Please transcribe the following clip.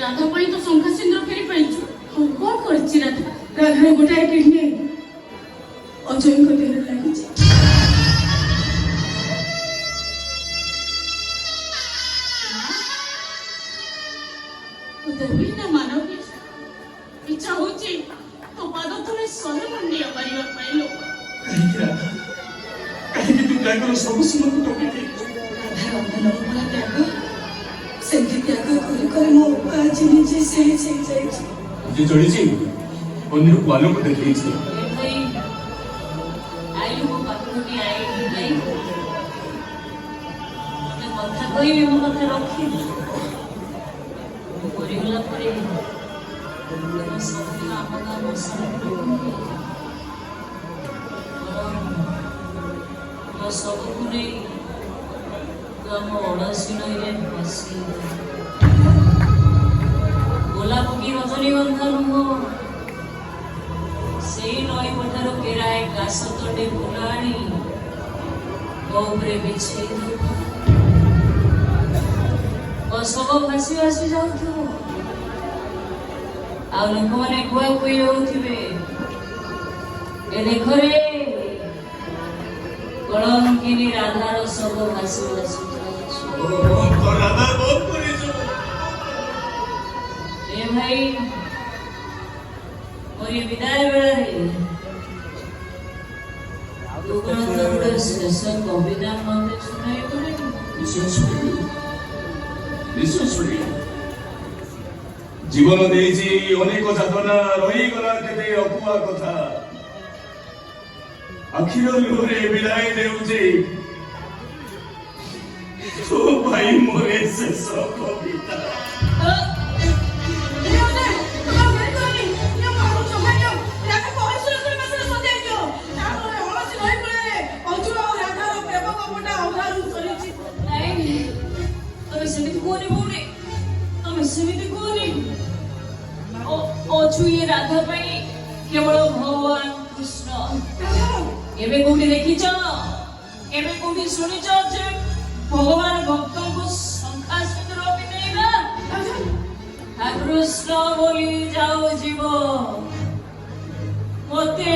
राधा पाई तो शंखा सिंदूर फेरी पाइछु कौन करछि राधा राधार गोटाए किडनी अजय को देह लगी उदवी ना मानवी इच्छा होची तो पाद तले सहे मंडिया परिवा पाइलो कहीं तू त्यागर सब सीमा को टोकी दे राधा नवला त्याग सेंति त्याग करे करे मो आज निजे से जाई जे चढ़ी छी अन्य वालों को देखी छी भाई आई हो पाखुटी आई भाई मते कथा कहिबे मो कथा रखी परिगला परे सब काम काम सब गुने गम ओडसी नइले फसी गोलाप की रजनी गंधन हो सेई नई पठार केराए गास तटे फुलाणी गौरे बिछे सब भासी भासी जाऊ आ लोक मैंने कुआ कुई होथिबे ए देख रे कलंकिनी राधार सब भासी भासी तो राधा बहुत पूरी जो ए भाई मोरी विदाय बेला रे दुग्रंथर शेष कविता मते सुनाई पड़े विश्वास जीवन देजी अनेक जातना रही गला केते अकुआ कथा आखिर लुरे विदाय देउजे तो भाई मोरे शेष कविता राधा पाई केवल भगवान कृष्ण एबे कोठी देखिछ एबे कोठी सुनिछ जे भगवान भक्तों को शंखा सिंदूर पिनेइबा कृष्ण बोली जाओ जीव मते